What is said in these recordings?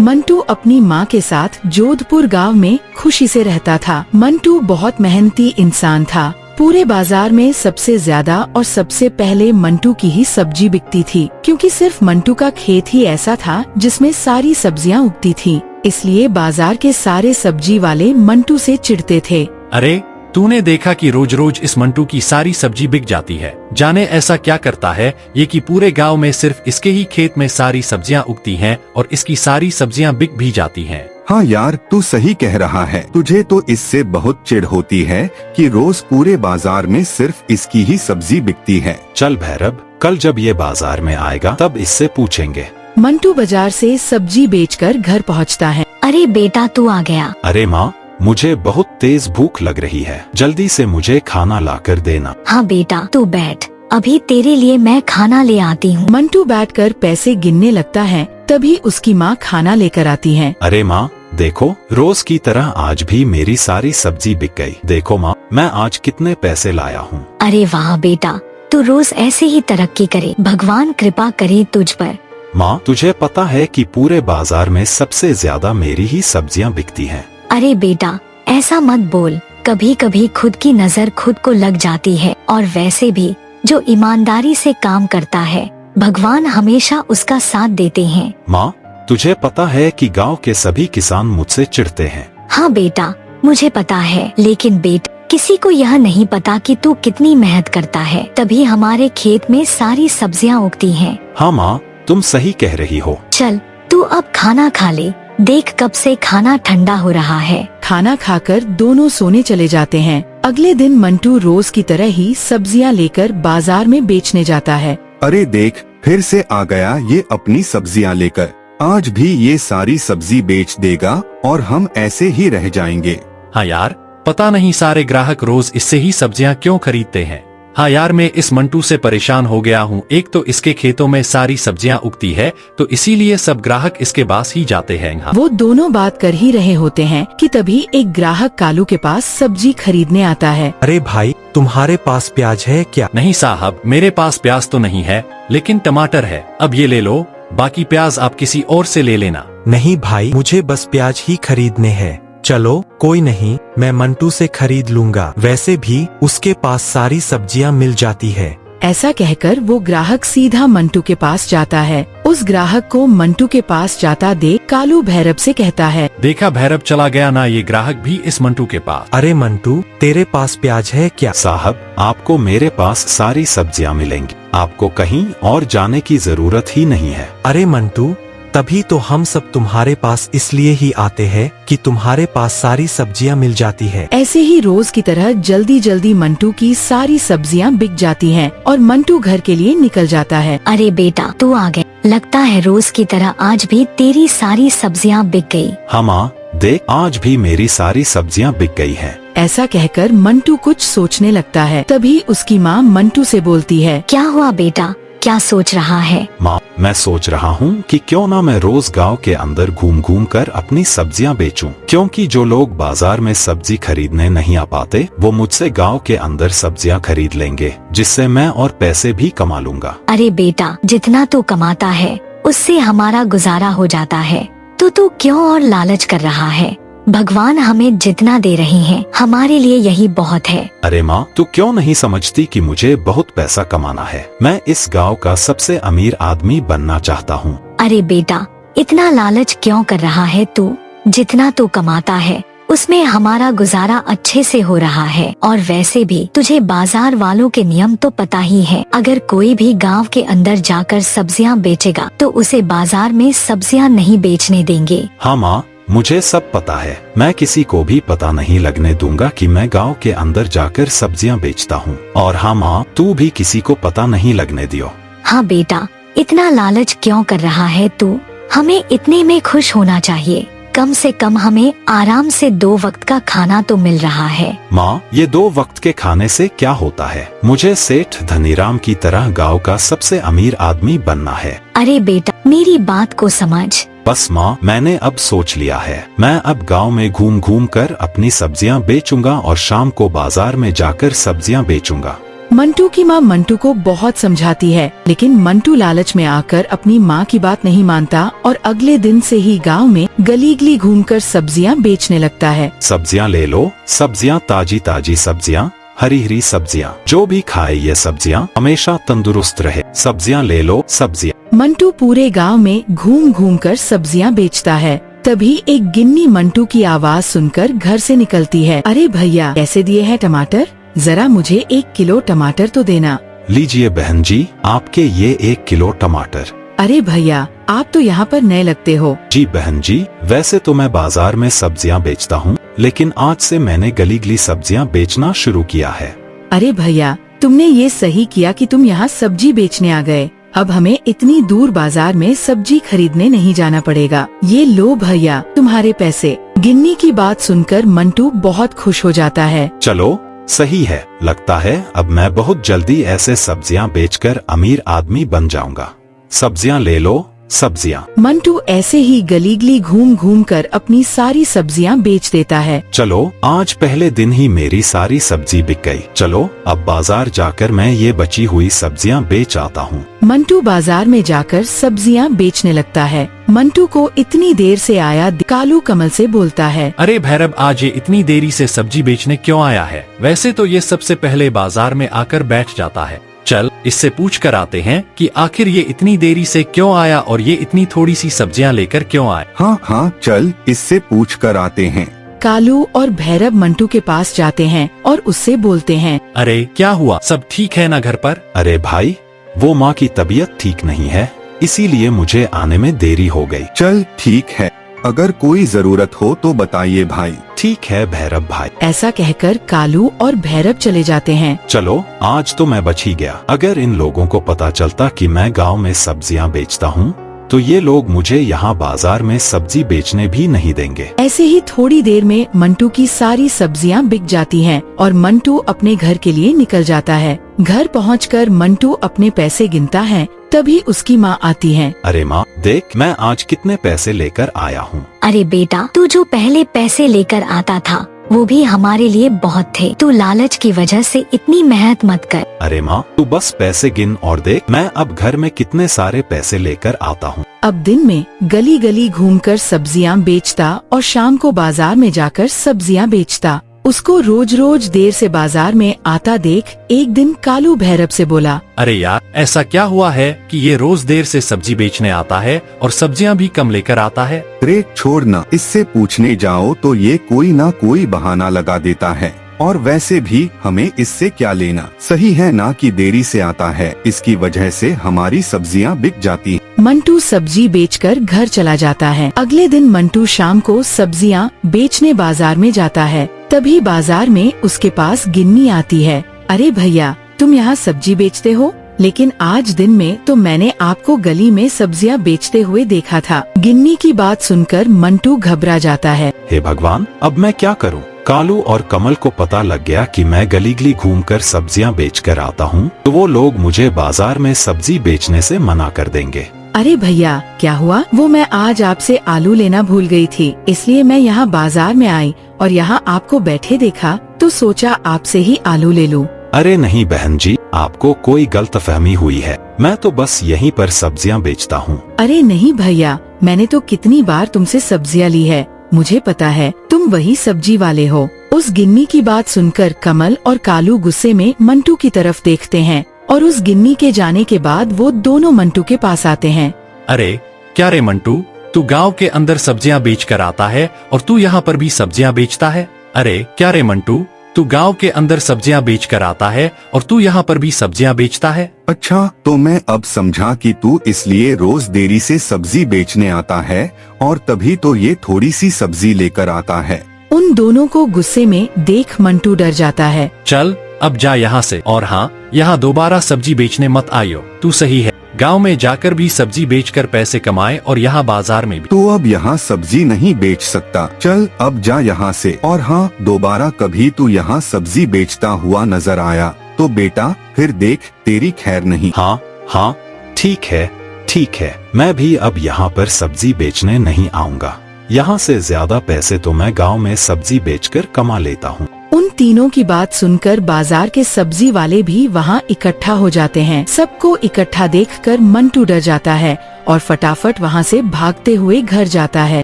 मंटू अपनी माँ के साथ जोधपुर गांव में खुशी से रहता था। मंटू बहुत मेहनती इंसान था। पूरे बाजार में सबसे ज्यादा और सबसे पहले मंटू की ही सब्जी बिकती थी, क्योंकि सिर्फ मंटू का खेत ही ऐसा था जिसमें सारी सब्जियां उगती थी। इसलिए बाजार के सारे सब्जी वाले मंटू से चिढ़ते थे। अरे तूने देखा कि रोज रोज इस मंटू की सारी सब्जी बिक जाती है। जाने ऐसा क्या करता है ये कि पूरे गांव में सिर्फ इसके ही खेत में सारी सब्जियां उगती हैं और इसकी सारी सब्जियां बिक भी जाती हैं। हाँ यार, तू सही कह रहा है। तुझे तो इससे बहुत चिढ़ होती है कि रोज पूरे बाजार में सिर्फ इसकी ही सब्जी बिकती है। चल भैरव, कल जब ये बाजार में आएगा तब इससे पूछेंगे। मंटू बाजार से सब्जी बेचकर घर पहुंचता है। अरे बेटा तू आ गया। अरे माँ, मुझे बहुत तेज भूख लग रही है, जल्दी से मुझे खाना लाकर देना। हाँ बेटा तू बैठ, अभी तेरे लिए मैं खाना ले आती हूँ। मंटू बैठकर पैसे गिनने लगता है, तभी उसकी माँ खाना लेकर आती है। अरे माँ देखो, रोज की तरह आज भी मेरी सारी सब्जी बिक गई। देखो माँ, मैं आज कितने पैसे लाया हूँ। अरे वाह बेटा, तू रोज ऐसे ही तरक्की करे, भगवान कृपा करे तुझ पर। माँ तुझे पता है कि पूरे बाजार में सबसे ज्यादा मेरी ही सब्जियाँ बिकती हैं। अरे बेटा ऐसा मत बोल, कभी कभी खुद की नजर खुद को लग जाती है, और वैसे भी जो ईमानदारी से काम करता है भगवान हमेशा उसका साथ देते हैं। माँ तुझे पता है कि गांव के सभी किसान मुझसे चिढ़ते हैं। हाँ बेटा मुझे पता है, लेकिन बेटा किसी को यह नहीं पता कि तू कितनी मेहनत करता है, तभी हमारे खेत में सारी सब्जियाँ उगती हैं। हाँ माँ, तुम सही कह रही हो। चल तू अब खाना खा ले, देख कब से खाना ठंडा हो रहा है। खाना खाकर दोनों सोने चले जाते हैं। अगले दिन मंटू रोज की तरह ही सब्जियां लेकर बाजार में बेचने जाता है। अरे देख, फिर से आ गया ये अपनी सब्जियां लेकर। आज भी ये सारी सब्जी बेच देगा और हम ऐसे ही रह जाएंगे। हाँ यार, पता नहीं सारे ग्राहक रोज इससे ही सब्जियां क्यों खरीदते हैं। हाँ यार, मैं इस मंटू से परेशान हो गया हूँ। एक तो इसके खेतों में सारी सब्जियां उगती है, तो इसीलिए सब ग्राहक इसके पास ही जाते हैं। हाँ। वो दोनों बात कर ही रहे होते हैं कि तभी एक ग्राहक कालू के पास सब्जी खरीदने आता है। अरे भाई, तुम्हारे पास प्याज है क्या? नहीं साहब, मेरे पास प्याज तो नहीं है, लेकिन टमाटर है। अब ये ले लो, बाकी प्याज आप किसी और से ले लेना। नहीं भाई, मुझे बस प्याज ही खरीदने हैं। चलो कोई नहीं, मैं मंटू से खरीद लूंगा, वैसे भी उसके पास सारी सब्जियां मिल जाती है। ऐसा कहकर वो ग्राहक सीधा मंटू के पास जाता है। उस ग्राहक को मंटू के पास जाता देख कालू भैरव से कहता है, देखा भैरव चला गया ना ये ग्राहक भी इस मंटू के पास। अरे मंटू, तेरे पास प्याज है क्या? साहब, आपको मेरे पास सारी सब्जियां मिलेंगी, आपको कहीं और जाने की जरूरत ही नहीं है। अरे मंटू, तभी तो हम सब तुम्हारे पास इसलिए ही आते हैं कि तुम्हारे पास सारी सब्जियां मिल जाती है। ऐसे ही रोज की तरह जल्दी जल्दी मंटू की सारी सब्जियां बिक जाती हैं और मंटू घर के लिए निकल जाता है। अरे बेटा तू आ गया, लगता है रोज की तरह आज भी तेरी सारी सब्जियां बिक गई। हाँ माँ, देख आज भी मेरी सारी सब्जियां बिक गई हैं। ऐसा कहकर मंटू कुछ सोचने लगता है। तभी उसकी माँ मंटू से बोलती है, क्या हुआ बेटा, क्या सोच रहा है? माँ, मैं सोच रहा हूँ कि क्यों ना मैं रोज गांव के अंदर घूम घूम कर अपनी सब्जियां बेचूं, क्योंकि जो लोग बाजार में सब्जी खरीदने नहीं आ पाते वो मुझसे गांव के अंदर सब्जियां खरीद लेंगे, जिससे मैं और पैसे भी कमा लूंगा। अरे बेटा, जितना तू कमाता है उससे हमारा गुजारा हो जाता है, तो तू क्यों और लालच कर रहा है? भगवान हमें जितना दे रहे हैं हमारे लिए यही बहुत है। अरे माँ, तू क्यों नहीं समझती कि मुझे बहुत पैसा कमाना है? मैं इस गांव का सबसे अमीर आदमी बनना चाहता हूँ। अरे बेटा, इतना लालच क्यों कर रहा है तू? जितना तू कमाता है उसमें हमारा गुजारा अच्छे से हो रहा है, और वैसे भी तुझे बाजार वालों के नियम तो पता ही है। अगर कोई भी गांव के अंदर जाकर सब्जियां बेचेगा तो उसे बाजार में सब्जियां नहीं बेचने देंगे। हाँ माँ, मुझे सब पता है। मैं किसी को भी पता नहीं लगने दूंगा कि मैं गांव के अंदर जाकर सब्जियां बेचता हूँ। और हाँ माँ, तू भी किसी को पता नहीं लगने दियो। हाँ बेटा, इतना लालच क्यों कर रहा है तू? हमें इतने में खुश होना चाहिए। कम से कम हमें आराम से 2 वक्त का खाना तो मिल रहा है। माँ, ये 2 वक्त के खाने से क्या होता है? मुझे सेठ धनीराम की तरह गांव का सबसे अमीर आदमी बनना है। अरे बेटा, मेरी बात को समझ। बस माँ, मैंने अब सोच लिया है। मैं अब गांव में घूम घूम कर अपनी सब्जियां बेचूंगा और शाम को बाजार में जाकर सब्जियां बेचूंगा। मंटू की माँ मंटू को बहुत समझाती है, लेकिन मंटू लालच में आकर अपनी माँ की बात नहीं मानता और अगले दिन से ही गांव में गली गली घूमकर सब्जियां बेचने लगता है। सब्जियां ले लो, सब्जियां ताजी ताजी सब्जियां, हरी हरी सब्जियां, जो भी खाए ये सब्जियां हमेशा तंदुरुस्त रहे। सब्जियां ले लो सब्जियां। मंटू पूरे गांव में घूम घूम कर सब्जियां बेचता है। तभी एक गिन्नी मंटू की आवाज सुनकर घर से निकलती है। अरे भैया, कैसे दिए हैं टमाटर? जरा मुझे 1 किलो टमाटर तो देना। लीजिए बहन जी, आपके ये 1 किलो टमाटर। अरे भैया, आप तो यहाँ पर नए लगते हो। जी बहन जी, वैसे तो मैं बाजार में सब्जियां बेचता हूँ, लेकिन आज से मैंने गली गली सब्जियां बेचना शुरू किया है। अरे भैया, तुमने ये सही किया कि तुम यहाँ सब्जी बेचने आ गए। अब हमें इतनी दूर बाजार में सब्जी खरीदने नहीं जाना पड़ेगा। ये लो भैया, तुम्हारे पैसे। गिन्नी की बात सुनकर मंटू बहुत खुश हो जाता है। चलो सही है, लगता है अब मैं बहुत जल्दी ऐसे सब्जियां बेचकर अमीर आदमी बन जाऊंगा। सब्जियां ले लो सब्जियां। मंटू ऐसे ही गली गली घूम घूम कर अपनी सारी सब्जियां बेच देता है। चलो आज पहले दिन ही मेरी सारी सब्जी बिक गई। चलो अब बाजार जाकर मैं ये बची हुई सब्जियां बेच आता हूँ। मंटू बाजार में जाकर सब्जियां बेचने लगता है। मंटू को इतनी देर से आया कालू कमल से बोलता है। अरे भैरव, आज ये इतनी देरी से सब्जी बेचने क्यों आया है? वैसे तो ये सबसे पहले बाजार में आकर बैठ जाता है। चल इससे पूछ कर आते हैं कि आखिर ये इतनी देरी से क्यों आया और ये इतनी थोड़ी सी सब्जियां लेकर क्यों आए। हाँ, चल इससे पूछ कर आते हैं। कालू और भैरव मंटू के पास जाते हैं और उससे बोलते हैं। अरे क्या हुआ, सब ठीक है ना घर पर? अरे भाई, वो माँ की तबीयत ठीक नहीं है, इसीलिए मुझे आने में देरी हो गई। चल ठीक है, अगर कोई जरूरत हो तो बताइए भाई। ठीक है भैरव भाई। ऐसा कहकर कालू और भैरव चले जाते हैं। चलो आज तो मैं बच ही गया। अगर इन लोगों को पता चलता कि मैं गांव में सब्जियां बेचता हूँ, तो ये लोग मुझे यहाँ बाजार में सब्जी बेचने भी नहीं देंगे। ऐसे ही थोड़ी देर में मंटू की सारी सब्जियां बिक जाती हैं और मंटू अपने घर के लिए निकल जाता है। घर पहुंचकर मंटू अपने पैसे गिनता है, तभी उसकी माँ आती है। अरे माँ, देख मैं आज कितने पैसे लेकर आया हूँ। अरे बेटा, तू जो पहले पैसे लेकर आता था वो भी हमारे लिए बहुत थे। तू लालच की वजह से इतनी मेहनत मत कर। अरे माँ, तू बस पैसे गिन और देख मैं अब घर में कितने सारे पैसे लेकर आता हूँ। अब दिन में गली गली घूमकर सब्जियां बेचता और शाम को बाजार में जाकर सब्जियां बेचता। उसको रोज रोज देर से बाजार में आता देख एक दिन कालू भैरव से बोला। अरे यार, ऐसा क्या हुआ है कि ये रोज देर से सब्जी बेचने आता है और सब्जियां भी कम लेकर आता है? अरे छोड़ना, इससे पूछने जाओ तो ये कोई ना कोई बहाना लगा देता है, और वैसे भी हमें इससे क्या लेना। सही है ना कि देरी से आता है, इसकी वजह से हमारी सब्जियां बिक जाती। मंटू सब्जी बेचकर घर चला जाता है। अगले दिन मंटू शाम को सब्जियां बेचने बाजार में जाता है। तभी बाजार में उसके पास गिन्नी आती है। अरे भैया, तुम यहाँ सब्जी बेचते हो, लेकिन आज दिन में तो मैंने आपको गली में सब्जियां बेचते हुए देखा था। गिन्नी की बात सुनकर मंटू घबरा जाता है। हे भगवान, अब मैं क्या करूं? कालू और कमल को पता लग गया कि मैं गली गली घूमकर सब्जियां बेचकर आता हूं, तो वो लोग मुझे बाजार में सब्जी बेचने से मना कर देंगे। अरे भैया, क्या हुआ? वो मैं आज आपसे आलू लेना भूल गई थी, इसलिए मैं यहाँ बाजार में आई और यहाँ आपको बैठे देखा तो सोचा आपसे ही आलू ले लूं। अरे नहीं बहन जी, आपको कोई गलतफहमी हुई है। मैं तो बस यहीं पर सब्जियां बेचता हूँ। अरे नहीं भैया, मैंने तो कितनी बार तुमसे सब्जियां ली है, मुझे पता है तुम वही सब्जी वाले हो। उस गिन्नी की बात सुनकर कमल और कालू गुस्से में मंटू की तरफ देखते हैं और उस गिन्नी के जाने के बाद वो दोनों मंटू के पास आते हैं। अरे क्या रे मंटू, तू गांव के अंदर सब्जियां बेच कर आता है और तू यहाँ पर भी सब्जियां बेचता है? अरे क्या रे मंटू, तू गांव के अंदर सब्जियां बेच कर आता है और तू यहाँ पर भी सब्जियां बेचता है? अच्छा, तो मैं अब समझा कि तू इसलिए रोज देरी से सब्जी बेचने आता है और तभी तो ये थोड़ी सी सब्जी लेकर आता है। उन दोनों को गुस्से में देख मंटू डर जाता है। चल अब जा यहाँ से, और हाँ, यहाँ दोबारा सब्जी बेचने मत आइयो। तू सही है, गांव में जाकर भी सब्जी बेचकर पैसे कमाए और यहाँ बाजार में भी। तो अब यहाँ सब्जी नहीं बेच सकता। चल अब जा यहाँ से, और हाँ, दोबारा कभी तू यहाँ सब्जी बेचता हुआ नजर आया तो बेटा फिर देख तेरी खैर नहीं। हाँ, ठीक है, मैं भी अब यहाँ पर सब्जी बेचने नहीं आऊँगा। यहाँ से ज्यादा पैसे तो मैं गांव में सब्जी बेचकर कमा लेता हूँ। उन तीनों की बात सुनकर बाजार के सब्जी वाले भी वहाँ इकट्ठा हो जाते हैं। सबको इकट्ठा देखकर मंटू डर जाता है और फटाफट वहाँ से भागते हुए घर जाता है।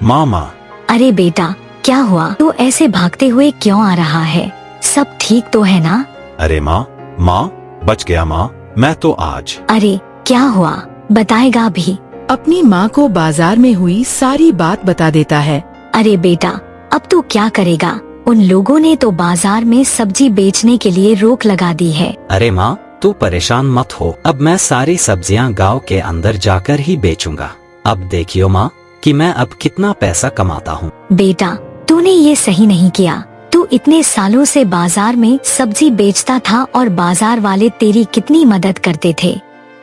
मामा, अरे बेटा, क्या हुआ? तू ऐसे भागते हुए क्यों आ रहा है? सब ठीक तो है ना? अरे माँ, बच गया माँ, मैं तो आज। अरे क्या हुआ, बताएगा भी? अपनी माँ को बाजार में हुई सारी बात बता देता है। अरे बेटा, अब तू क्या करेगा? उन लोगों ने तो बाजार में सब्जी बेचने के लिए रोक लगा दी है। अरे माँ, तू परेशान मत हो, अब मैं सारी सब्जियाँ गांव के अंदर जाकर ही बेचूंगा। अब देखियो माँ कि मैं अब कितना पैसा कमाता हूँ। बेटा, तूने ये सही नहीं किया। तू इतने सालों से बाजार में सब्जी बेचता था और बाजार वाले तेरी कितनी मदद करते थे।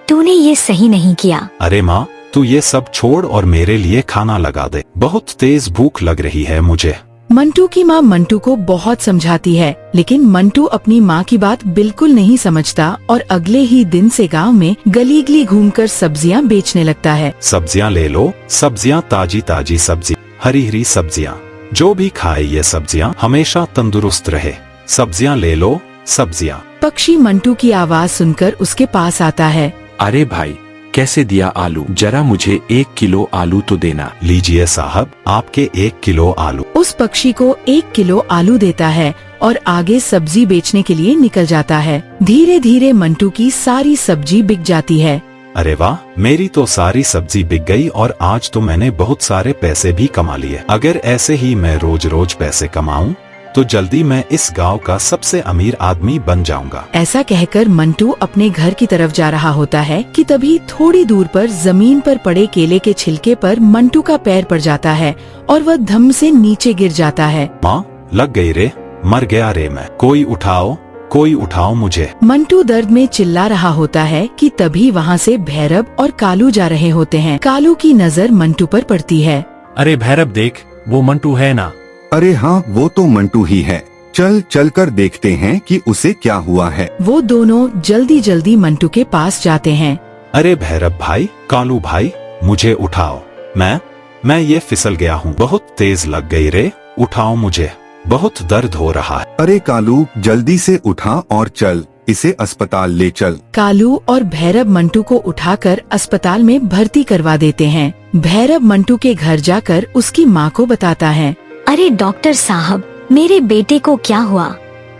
तूने ये सही नहीं किया। अरे माँ, तू ये सब छोड़ और मेरे लिए खाना लगा दे, बहुत तेज भूख लग रही है मुझे। मंटू की माँ मंटू को बहुत समझाती है, लेकिन मंटू अपनी माँ की बात बिल्कुल नहीं समझता और अगले ही दिन से गांव में गली गली घूमकर सब्जियां बेचने लगता है। सब्जियां ले लो, सब्जियां ताजी ताजी सब्जी, हरी हरी सब्जियां, जो भी खाए ये सब्जियां हमेशा तंदुरुस्त रहे। सब्जियां ले लो, सब्जियां। पक्षी मंटू की आवाज सुनकर उसके पास आता है। अरे भाई, कैसे दिया आलू? जरा मुझे 1 किलो आलू तो देना। लीजिए साहब, आपके 1 किलो आलू। उस पक्षी को 1 किलो आलू देता है और आगे सब्जी बेचने के लिए निकल जाता है। धीरे धीरे मंटू की सारी सब्जी बिक जाती है। अरे वाह, मेरी तो सारी सब्जी बिक गई और आज तो मैंने बहुत सारे पैसे भी कमा लिए। अगर ऐसे ही मैं रोज रोज पैसे कमाऊं तो जल्दी मैं इस गांव का सबसे अमीर आदमी बन जाऊंगा। ऐसा कहकर मंटू अपने घर की तरफ जा रहा होता है कि तभी थोड़ी दूर पर जमीन पर पड़े केले के छिलके पर मंटू का पैर पड़ जाता है और वह धम से नीचे गिर जाता है। माँ, लग गई रे, मर गया रे मैं, कोई उठाओ मुझे। मंटू दर्द में चिल्ला रहा होता है कि तभी वहाँ से भैरव और कालू जा रहे होते हैं। कालू की नजर मंटू पर पड़ती है। अरे भैरव देख, वो मंटू है ना? अरे हाँ, वो तो मंटू ही है। चल कर देखते हैं कि उसे क्या हुआ है। वो दोनों जल्दी जल्दी मंटू के पास जाते हैं। अरे भैरव भाई, कालू भाई, मुझे उठाओ, मैं ये फिसल गया हूँ, बहुत तेज लग गई रे, उठाओ मुझे, बहुत दर्द हो रहा है। अरे कालू, जल्दी से उठा और चल, इसे अस्पताल ले चल। कालू और भैरव मंटू को उठाकर अस्पताल में भर्ती करवा देते हैं। भैरव मंटू के घर जाकर उसकी माँ को बताता है। अरे डॉक्टर साहब, मेरे बेटे को क्या हुआ?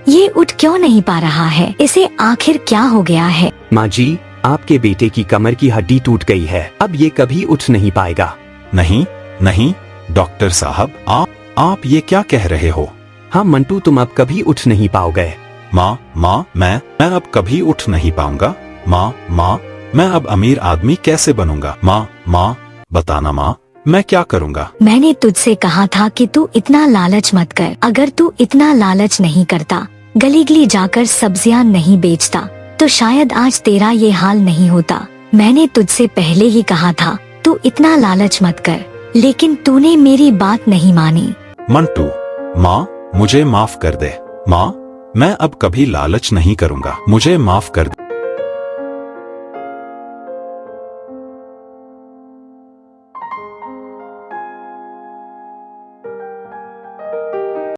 ये उठ क्यों नहीं पा रहा है? इसे आखिर क्या हो गया है? माँ जी, आपके बेटे की कमर की हड्डी टूट गई है, अब ये कभी उठ नहीं पाएगा। नहीं डॉक्टर साहब, आप ये क्या कह रहे हो? हाँ मंटू, तुम अब कभी उठ नहीं पाओगे। माँ, मैं अब कभी उठ नहीं पाऊंगा। माँ, मैं अब अमीर आदमी कैसे बनूंगा? माँ, बताना माँ, मैं क्या करूँगा? मैंने तुझसे कहा था कि तू इतना लालच मत कर। अगर तू इतना लालच नहीं करता, गली गली जाकर सब्जियां नहीं बेचता, तो शायद आज तेरा ये हाल नहीं होता। मैंने तुझसे पहले ही कहा था, तू इतना लालच मत कर, लेकिन तूने मेरी बात नहीं मानी। मंटू, माँ, मुझे माफ कर दे। माँ, मैं अब कभी लालच नहीं करूँगा, मुझे माफ कर दे।